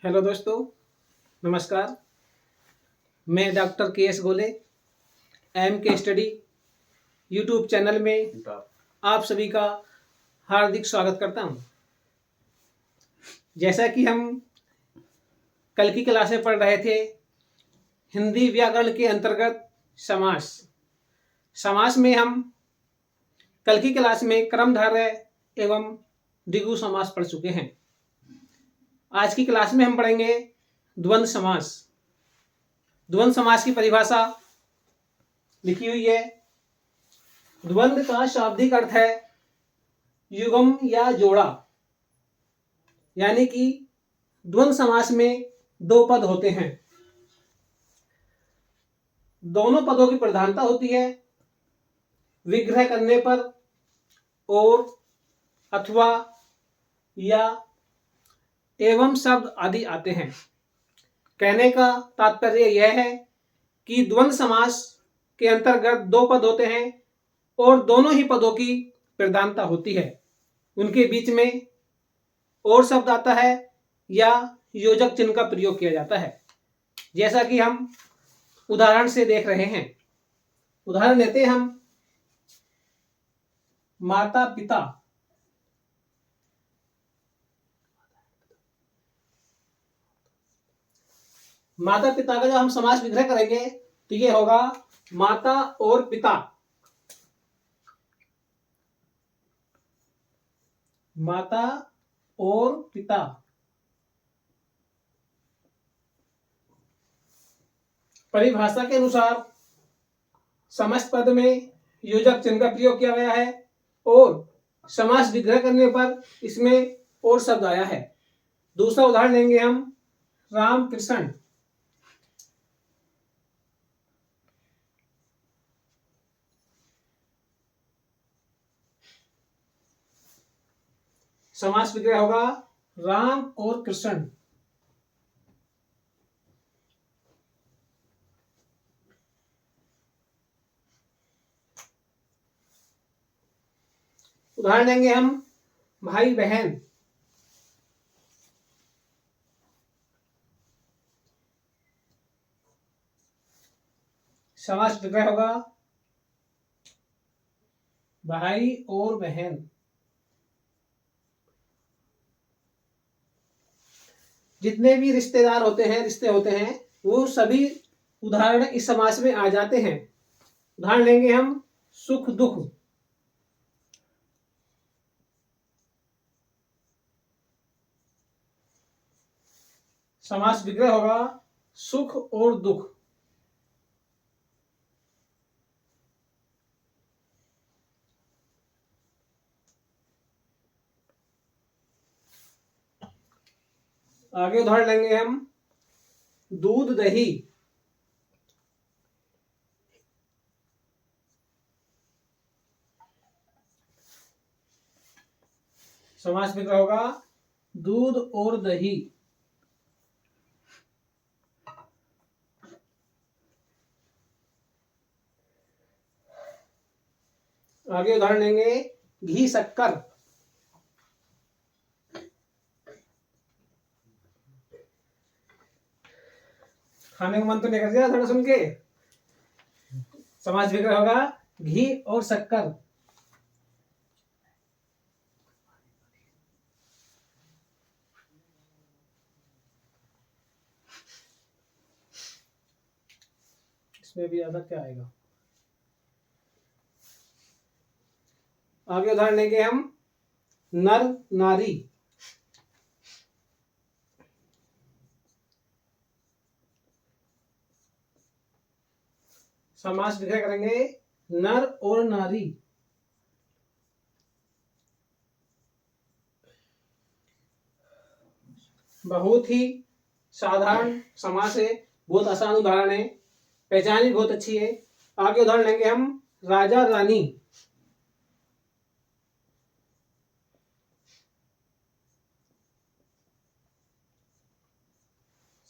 Hello दोस्तों, नमस्कार। मैं डॉक्टर के एस गोले एम के स्टडी यूट्यूब चैनल में आप सभी का हार्दिक स्वागत करता हूं। जैसा कि हम कल की क्लास में पढ़ रहे थे, हिंदी व्याकरण के अंतर्गत समास। समास में हम कल की क्लास में कर्मधारय एवं द्विगु समास पढ़ चुके हैं। आज की क्लास में हम पढ़ेंगे द्वंद्व समास। द्वंद्व समास की परिभाषा लिखी हुई है। द्वंद्व का शाब्दिक अर्थ है युग्म या जोड़ा, यानी कि द्वंद्व समास में दो पद होते हैं। दोनों पदों की प्रधानता होती है विग्रह करने पर और, अथवा, या, एवं शब्द आदि आते हैं। कहने का तात्पर्य यह है कि द्वंद्व समास के अंतर्गत दो पद होते हैं और दोनों ही पदों की प्रधानता होती है। उनके बीच में और शब्द आता है या योजक चिन्ह का प्रयोग किया जाता है, जैसा कि हम उदाहरण से देख रहे हैं। उदाहरण लेते हैं हम माता पिता। माता पिता का जब हम समास विग्रह करेंगे तो ये होगा माता और पिता। माता और पिता। परिभाषा के अनुसार समस्त पद में योजक चिन्ह का प्रयोग किया गया है और समास विग्रह करने पर इसमें और शब्द आया है। दूसरा उदाहरण लेंगे हम राम कृष्ण। समास विग्रह होगा राम और कृष्ण। उदाहरण लेंगे हम भाई बहन। समास विग्रह होगा भाई और बहन। जितने भी रिश्तेदार होते हैं, रिश्ते होते हैं, वो सभी उदाहरण इस समास में आ जाते हैं। उदाहरण लेंगे हम सुख दुख। समास विग्रह होगा सुख और दुख। आगे उदाहरण लेंगे हम दूध दही। समास विग्रह होगा दूध और दही। आगे उदाहरण लेंगे घी शक्कर। खाने का मन तो नहीं कर दिया थोड़ा सुन के। समास विग्रह होगा घी और शक्कर। इसमें भी ज्यादा क्या आएगा। आगे उदाहरण लेंगे हम नर नारी। समास विग्रह करेंगे नर और नारी। बहुत ही साधारण समास है, बहुत आसान उदाहरण है, पहचान भी बहुत अच्छी है। आगे उदाहरण लेंगे हम राजा रानी।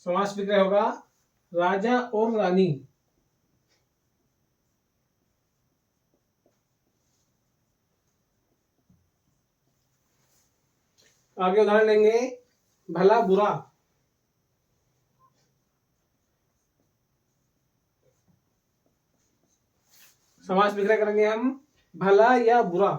समास विग्रह होगा राजा और रानी। आगे उदाहरण लेंगे भला बुरा। समास विग्रह करेंगे हम भला या बुरा।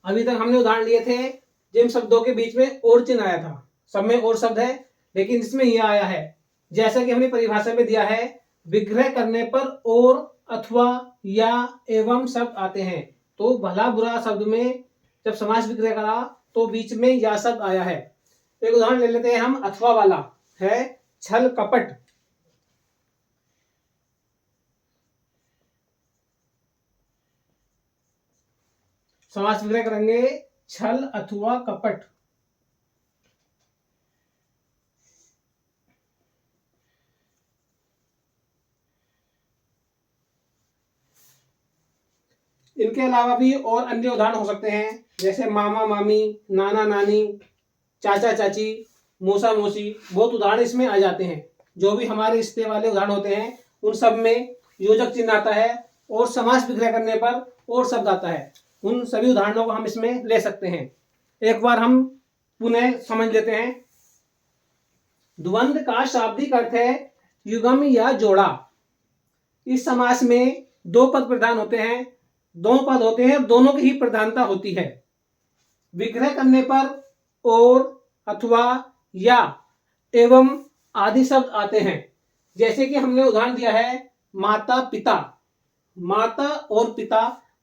अभी तक हमने उदाहरण लिए थे जिन शब्दों के बीच में और चिन्ह आया था, सब में और शब्द है, लेकिन इसमें यह आया है। जैसा कि हमने परिभाषा में दिया है, विग्रह करने पर और अथवा या एवं शब्द आते हैं। तो भला बुरा शब्द में जब समास विग्रह करा तो बीच में या शब्द आया है। एक उदाहरण ले लेते हैं हम, अथवा वाला है छल कपट। समास विग्रह करेंगे छल अथवा कपट। इनके अलावा भी और अन्य उदाहरण हो सकते हैं, जैसे मामा मामी, नाना नानी, चाचा चाची, मौसा मौसी। बहुत उदाहरण इसमें आ जाते हैं। जो भी हमारे रिश्ते वाले उदाहरण होते हैं उन सब में योजक चिन्ह आता है और समास विग्रह करने पर और शब्द आता है। उन सभी उदाहरणों को हम इसमें ले सकते हैं। एक बार हम पुनः समझ लेते हैं। द्वंद्व का शाब्दिक अर्थ है युग्म या जोड़ा। इस समास में दो पद प्रधान होते हैं, दो पद होते हैं, दोनों की ही प्रधानता होती है। विग्रह करने पर और अथवा या एवं आदि शब्द आते हैं। जैसे कि हमने उदाहरण दिया है माता पिता। माता और पिता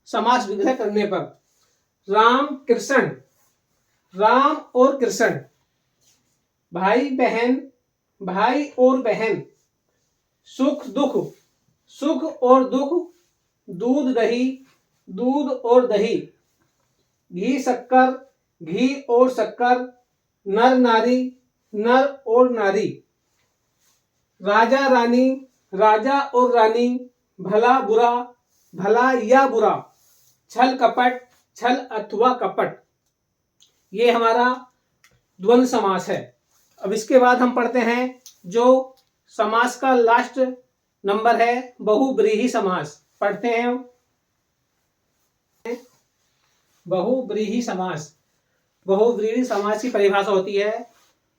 समास विग्रह करने पर। राम कृष्ण, राम और कृष्ण। भाई बहन, भाई और बहन। सुख दुख, सुख और दुख। दूध दही, दूध और दही। घी शक्कर, घी और शक्कर। नर नारी, नर और नारी। राजा रानी, राजा और रानी। भला बुरा, भला या बुरा। छल कपट, छल अथवा कपट। ये हमारा द्वंद्व समास है। अब इसके बाद हम पढ़ते हैं जो समास का लास्ट नंबर है, बहुब्रीहि समास। पढ़ते हैं बहुब्रीहि समास। बहुब्रीहि समास की परिभाषा होती है,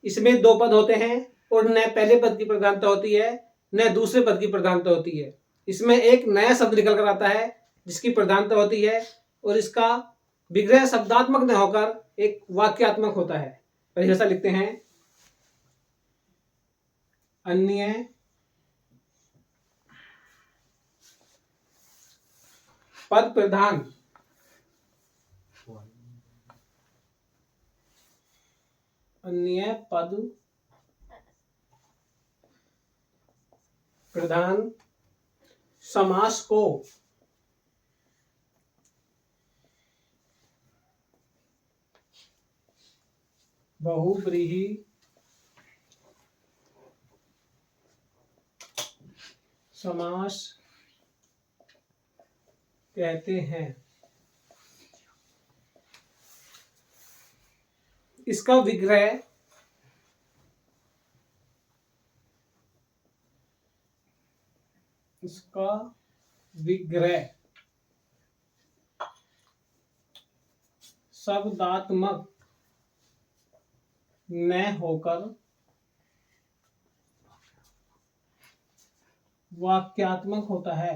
इसमें दो पद होते हैं और न पहले पद की प्रधानता होती है न दूसरे पद की प्रधानता होती है। इसमें एक नया शब्द निकल कर आता है जिसकी प्रधानता होती है और इसका विग्रह शब्दात्मक न होकर एक वाक्यात्मक होता है। परिभाषा लिखते हैं, अन्य पद प्रधान अन्य पद प्रधान समास को बहुब्रीहि समास कहते हैं। इसका विग्रह शब्दात्मक न होकर वाक्यात्मक होता है।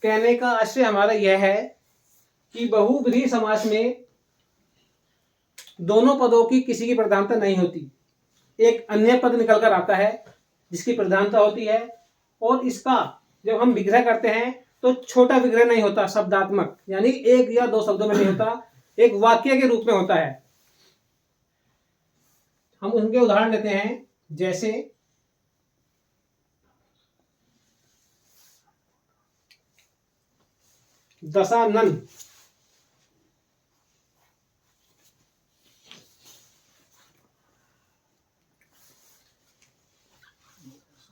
कहने का आशय हमारा यह है कि बहुब्रीहि समास में दोनों पदों की किसी की प्रधानता नहीं होती। एक अन्य पद निकल कर आता है जिसकी प्रधानता होती है, और इसका जब हम विग्रह करते हैं तो छोटा विग्रह नहीं होता, शब्दात्मक, यानी एक या दो शब्दों में नहीं होता, एक वाक्य के रूप में होता है। हम उनके उदाहरण लेते हैं, जैसे दशानन।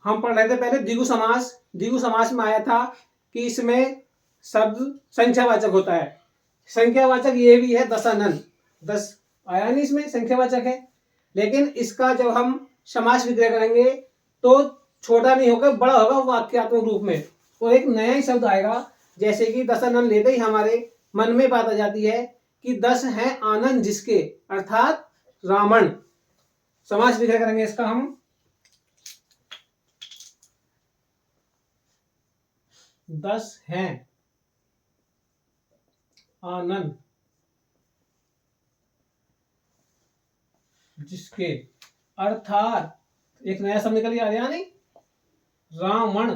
हम पढ़ रहे थे पहले द्विगु समास। द्विगु समास में आया था कि इसमें शब्द संख्यावाचक होता है। संख्यावाचक ये भी है दशानन, 10 आया नहीं, इसमें संख्यावाचक है। लेकिन इसका जब हम समास विग्रह करेंगे तो छोटा नहीं होगा, बड़ा होगा वाक्यात्मक रूप में, और एक नया ही शब्द आएगा जैसे कि दशानन लेते ही हमारे मन में बात आ जाती है कि 10 है आनंद जिसके, अर्थात रावण। समास विग्रह करेंगे इसका हम। 10 हैं आनंद जिसके, अर्थात एक नया शब्द निकल गया, यानी रावण।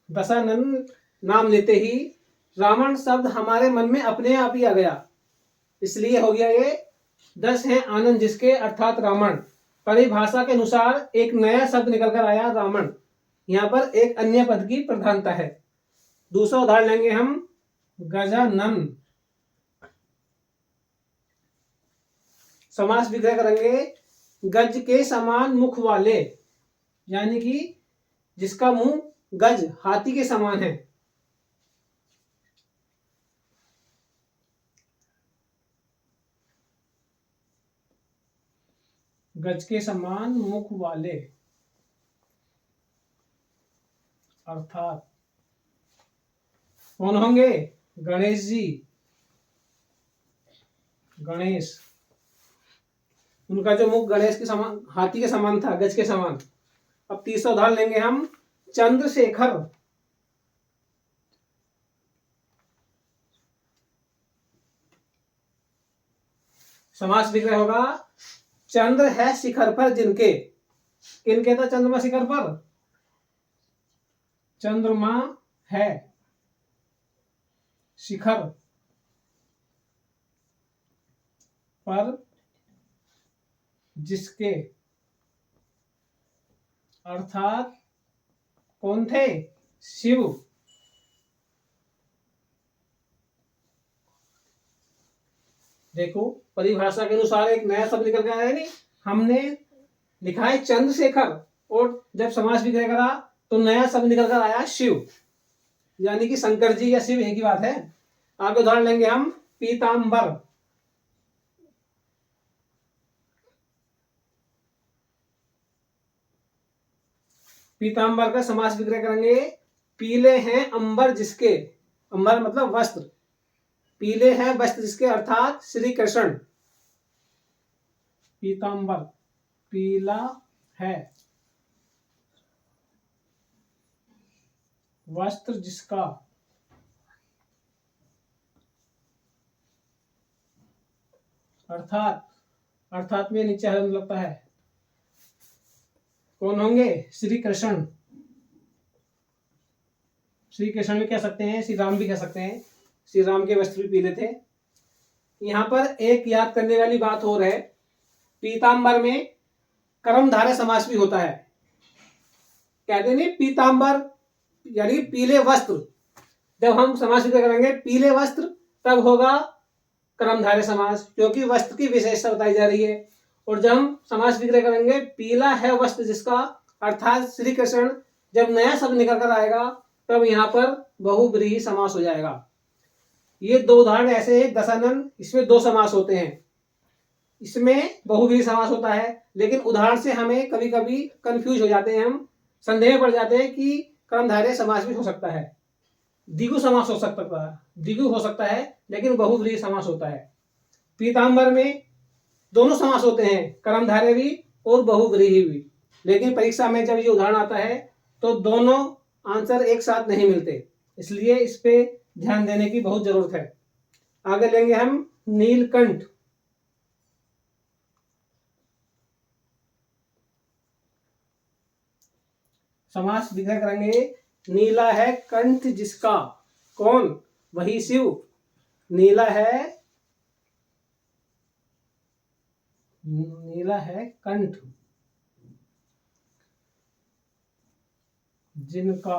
दशानन नाम लेते ही रावण शब्द हमारे मन में अपने आप ही आ गया, इसलिए हो गया ये 10 हैं आनंद जिसके, अर्थात रावण। परिभाषा के अनुसार एक नया शब्द निकल कर आया, रावण। यहां पर एक अन्य पद की प्रधानता है। दूसरा उदाहरण लेंगे हम, गजानन। समास विग्रह करेंगे, गज के समान मुख वाले, यानी कि जिसका मुंह गज हाथी के समान है। गज के समान मुख वाले, अर्थात कौन होंगे? गणेश जी। गणेश, उनका जो मुख गणेश के समान, हाथी के समान था, गज के समान। अब तीसरा उदाहरण लेंगे हम, चंद्रशेखर। समास विग्रह होगा, चंद्र है शिखर पर जिनके। किनके था चंद्रमा शिखर पर? चंद्रमा है शिखर पर जिसके, अर्थात कौन थे? शिव। देखो, परिभाषा के अनुसार एक नया शब्द निकल गया है, नहीं? हमने लिखा है चंद्रशेखर, और जब समास विग्रह करा तो नया शब्द निकल कर आया शिव, यानी कि शंकर जी या शिव एक ही बात है। आगे उदाहरण लेंगे हम, पीतांबर। पीतांबर का समास विग्रह करेंगे, पीले हैं अंबर जिसके। अंबर मतलब वस्त्र। पीले हैं वस्त्र जिसके, अर्थात श्री कृष्ण। पीतांबर, पीला है वस्त्र जिसका, अर्थात में नीचे हरन लगता है, कौन होंगे? श्री कृष्ण। श्री कृष्ण भी कह सकते हैं, श्री राम भी कह सकते हैं। श्री राम के वस्त्र भी पीले थे। यहां पर एक याद करने वाली बात और है, पीतांबर में कर्मधारय समास भी होता है। कहते नहीं पीतांबर यानी पीले वस्त्र। जब हम समास विग्रह करेंगे पीले वस्त्र, तब होगा कर्मधारय समास, क्योंकि वस्त्र की विशेषता बताई जा रही है। और जब हम समास विग्रह करेंगे पीला है वस्त्र जिसका, अर्थात श्री कृष्ण, जब नया शब्द निकल कर आएगा तब यहाँ पर बहुव्रीहि समास हो जाएगा। ये दो उदाहरण ऐसे हैं, दशानन, इसमें दो समास होते हैं, इसमें बहुव्रीहि समास होता है। लेकिन उदाहरण से हमें कभी कभी कंफ्यूज हो जाते हैं, हम संदेह में पड़ जाते हैं कि कर्मधारय समास भी हो सकता है, द्विगु समास हो सकता है, द्विगु हो सकता है, लेकिन बहुव्रीहि समास होता है। पीतांबर में दोनों समास होते हैं, कर्मधारय भी और बहुव्रीहि भी। लेकिन परीक्षा में जब ये उदाहरण आता है तो दोनों आंसर एक साथ नहीं मिलते, इसलिए इस पे ध्यान देने की बहुत जरूरत है। आगे लेंगे हम, नीलकंठ। समास विग्रह करेंगे, नीला है कंठ जिसका, कौन? वही शिव। नीला है कंठ जिनका,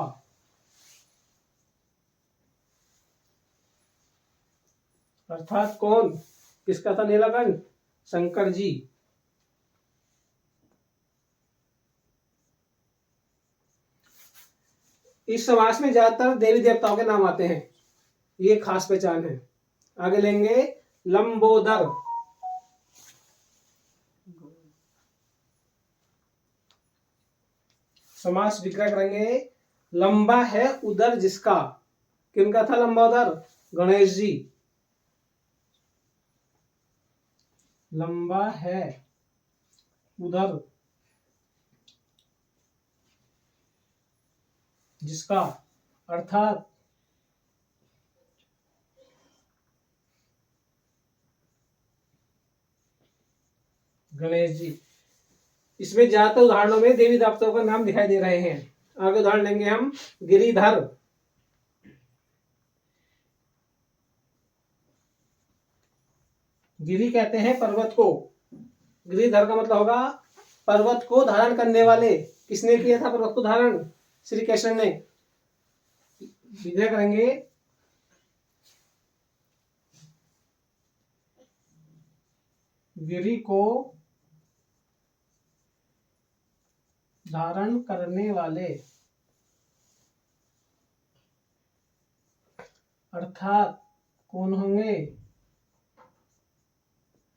अर्थात कौन? किसका था नीलकंठ? शंकर जी। इस समास में ज्यादातर देवी देवताओं के नाम आते हैं, ये खास पहचान है। आगे लेंगे, लंबोदर। समास विग्रह करेंगे, लंबा है उदर जिसका, किनका था लंबा उदर? गणेश जी। लंबा है उदर जिसका, अर्थात गणेश जी। इसमें ज्यादातर उदाहरणों में देवी देवताओं का नाम दिखाई दे रहे हैं। आगे उदाहरण लेंगे हम। गिरिधर, गिरि कहते हैं पर्वत को, गिरिधर का मतलब होगा पर्वत को धारण करने वाले। किसने किया था पर्वत को धारण? श्री कृष्ण ने। विग्रह करेंगे गिरि को धारण करने वाले, अर्थात कौन होंगे?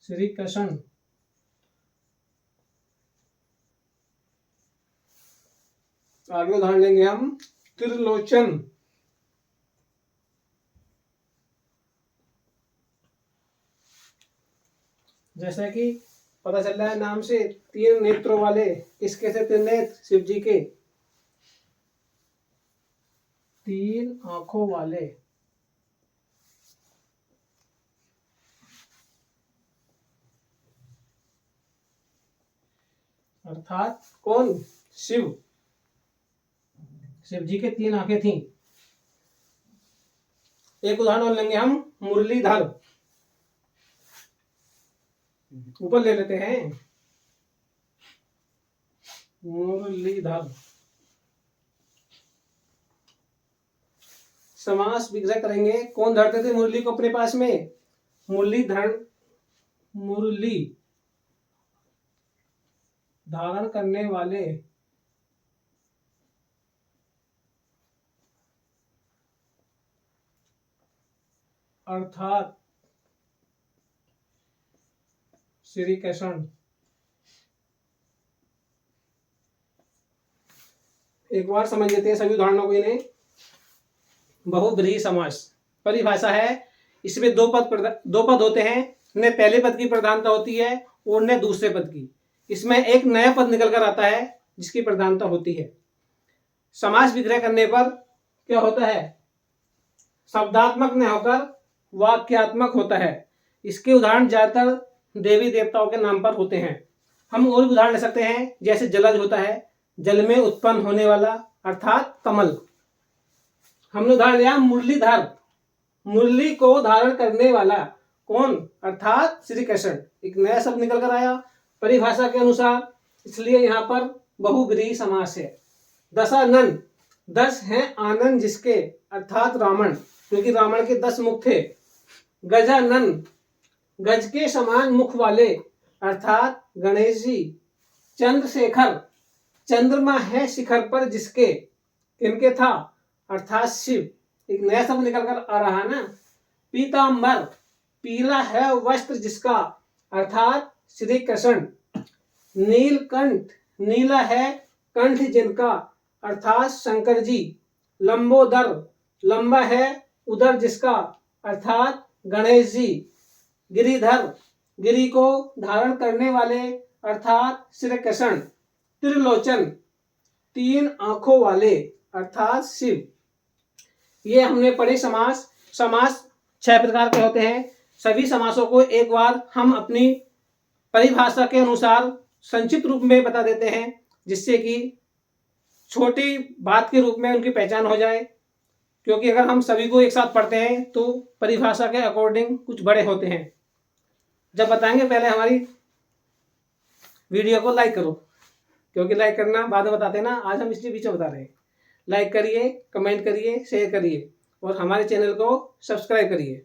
श्री कृष्ण। आगे उदाहरण लेंगे हम। त्रिलोचन, जैसा कि पता चल रहा है नाम से, तीन नेत्रों वाले। किसके से तीन नेत्र? शिव जी के। तीन आंखों वाले, अर्थात कौन? शिव। शिव जी के तीन आंखें थीं। एक उदाहरण और लेंगे हम। मुरलीधर, ऊपर ले लेते हैं। मुरलीधर। समास विग्रह करेंगे। कौन धरते थे मुरली को अपने पास में? मुरलीधर, मुरली धारण करने वाले, अर्थात श्री कृष्ण। एक बार समझ लेते हैं सभी उदाहरणों को इन्हें। बहुब्रीहि समास परिभाषा है। इसमें दो पद होते हैं। न पहले पद की प्रधानता होती है और न दूसरे पद की। इसमें एक नया पद निकल कर आता है जिसकी प्रधानता होती है। समास विग्रह करने पर क्या होता है? शब्दात्मक न होकर वाक्यात्मक होता है। इसके उदाहरण ज्यादातर देवी देवताओं के नाम पर होते हैं। हम और भी उदाहरण ले सकते हैं, जैसे जलज होता है, जल में उत्पन्न होने वाला, अर्थात कमल। हमने उदाहरण लिया मुरलीधर, मुरली को धारण करने वाला, कौन? अर्थात श्री कृष्ण। एक नया शब्द निकल कर आया परिभाषा के अनुसार, इसलिए यहाँ पर बहुब्रीहि समास है। दशानन, 10 हैं आनंद जिसके, अर्थात रावण, क्योंकि रावण के 10 मुख थे। गजानन, गज के समान मुख वाले, अर्थात गणेश जी। चंद्रशेखर, चंद्रमा है शिखर पर जिसके, किनके था? अर्थात शिव। एक नया शब्द निकल कर आ रहा है ना। पीतांबर, पीला है वस्त्र जिसका, अर्थात श्री कृष्ण। नीलकंठ, नीला है कंठ जिनका, अर्थात शंकर जी। लंबोदर, लंबा है उदर जिसका, अर्थात गणेश जी। गिरिधर, गिरि को धारण करने वाले, अर्थात श्री कृष्ण। त्रिलोचन, 3 आंखों वाले, अर्थात शिव। ये हमने पढ़े समास। समास 6 प्रकार के होते हैं। सभी समासों को एक बार हम अपनी परिभाषा के अनुसार संक्षिप्त रूप में बता देते हैं, जिससे कि छोटी बात के रूप में उनकी पहचान हो जाए। क्योंकि अगर हम सभी को एक साथ पढ़ते हैं तो परिभाषा के अकॉर्डिंग कुछ बड़े होते हैं। जब बताएंगे पहले हमारी वीडियो को लाइक करो, क्योंकि लाइक करना बाद में बताते हैं ना, आज हम इसलिए बीच में बता रहे हैं। लाइक करिए, कमेंट करिए, शेयर करिए और हमारे चैनल को सब्सक्राइब करिए।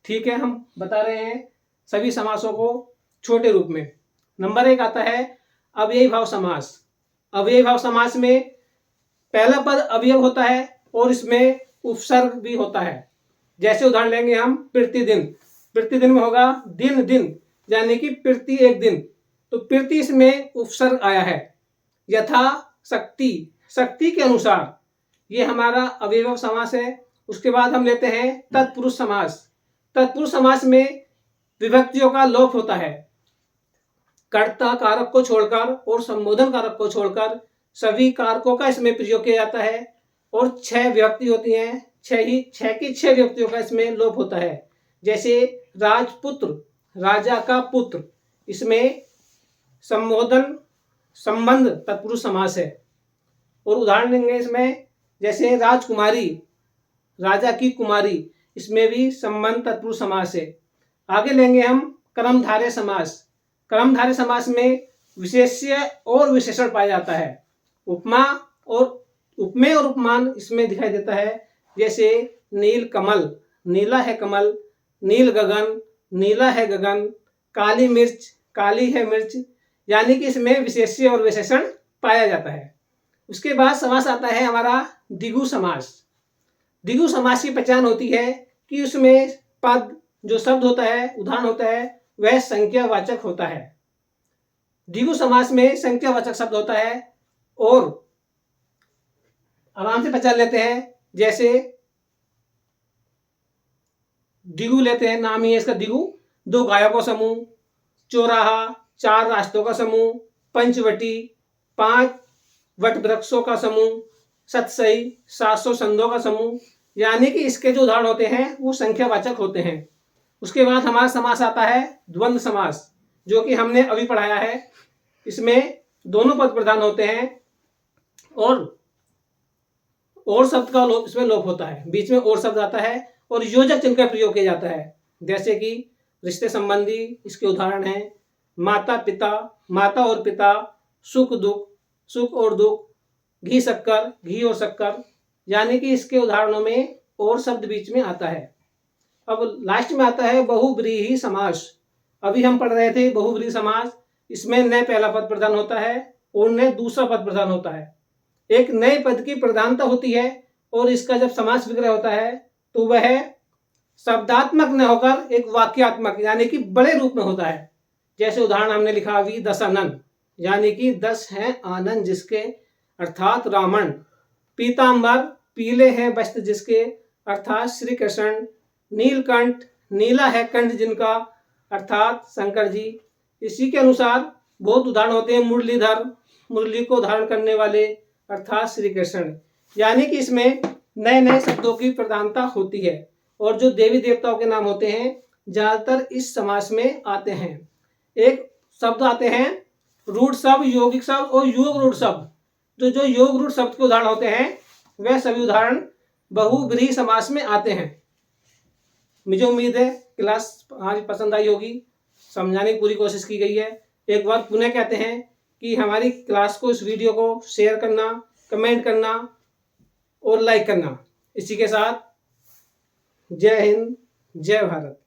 ठीक है, हम बता रहे हैं सभी समासों को छोटे रूप में। नंबर 1 आता है अव्ययी भाव समास। अव्ययी भाव समास में पहला पद अवयव होता है और इसमें उपसर्ग भी होता है। जैसे उदाहरण लेंगे हम प्रतिदिन। प्रतिदिन में होगा दिन दिन, यानी कि प्रति एक दिन, तो प्रति इसमें उपसर्ग आया है। यथा शक्ति, शक्ति के अनुसार, ये हमारा अवयव समास है। उसके बाद हम लेते हैं तत्पुरुष समास। तत्पुरुष समास में विभक्तियों का लोप होता है। कर्ता कारक को छोड़कर और संबोधन कारक को छोड़कर सभी कारकों का इसमें प्रयोग किया जाता है और 6 विभक्ति होती हैं। 6 की 6 विभक्तियों का इसमें लोप होता है। जैसे राजपुत्र, राजा का पुत्र, इसमें संबोधन संबंध तत्पुरुष समास है। और उदाहरण देंगे इसमें, जैसे राजकुमारी, राजा की कुमारी, इसमें भी संबंध तत्पुरुष समास है। आगे लेंगे हम कर्मधारय समास। कर्मधारय समास में विशेष्य और विशेषण पाया जाता है। उपमा और उपमेय और उपमान इसमें दिखाई देता है। जैसे नील कमल, नीला है कमल, नील गगन, नीला है गगन, काली मिर्च, काली है मिर्च, यानी कि इसमें विशेष्य और विशेषण पाया जाता है। उसके बाद समास आता है हमारा द्विगु समास। द्विगु समास की पहचान होती है कि उसमें पद जो शब्द होता है, उदाहरण होता है, वह संख्यावाचक होता है। द्विगु समास में संख्यावाचक शब्द होता है और आराम से पहचान लेते हैं। जैसे द्विगु लेते हैं, नाम ही है इसका द्विगु। 2 गायों का समूह, चौराहा, 4 रास्तों का समूह, पंचवटी, 5 वट वृक्षों का समूह, सतसई, 700 संदों का समूह, यानी कि इसके जो उदाहरण होते हैं वो संख्यावाचक होते हैं। उसके बाद हमारा समास आता है द्वंद्व समास, जो कि हमने अभी पढ़ाया है। इसमें दोनों पद प्रधान होते हैं और शब्द का इसमें लोप होता है, बीच में और शब्द आता है और योजक चिन्ह का प्रयोग किया जाता है। जैसे कि रिश्ते संबंधी, इसके उदाहरण हैं माता पिता, माता और पिता, सुख दुख, सुख और दुख, घी शक्कर, घी और शक्कर, यानी कि इसके उदाहरणों में और शब्द बीच में आता है। अब लास्ट में आता है बहुव्रीहि समास। अभी हम पढ़ रहे थे बहुव्रीहि समास। इसमें न पहला पद प्रधान होता है और न दूसरा पद प्रधान होता है। एक नए पद की प्रधानता होती है और इसका जब समास विग्रह होता है तो वह शब्दात्मक न होकर एक वाक्यात्मक यानी कि बड़े रूप में होता है। जैसे उदाहरण हमने लिखा अभी 10 आनंद, यानी कि 10 हैं आनंद जिसके, अर्थात रावण। पीतांबर, पीले हैं वस्त्र जिसके, अर्थात श्री कृष्ण। नीलकंठ, नीला है कंठ जिनका, अर्थात शंकर जी। इसी के अनुसार बहुत उदाहरण होते हैं मुरलीधर, मुरली को धारण करने वाले, अर्थात श्री कृष्ण। यानी कि इसमें नए नए शब्दों की प्रधानता होती है और जो देवी देवताओं के नाम होते हैं ज्यादातर इस समास में आते हैं। एक शब्द आते हैं रूढ़ शब्द, यौगिक शब्द और योग रूढ़ शब्द। जो योग रूढ़ शब्द के उदाहरण होते हैं वह सभी उदाहरण बहुव्रीहि समास में आते हैं। मुझे उम्मीद है क्लास आज पसंद आई होगी, समझाने की पूरी कोशिश की गई है। एक बार पुनः कहते हैं कि हमारी क्लास को, इस वीडियो को शेयर करना, कमेंट करना और लाइक करना। इसी के साथ जय हिंद, जय भारत।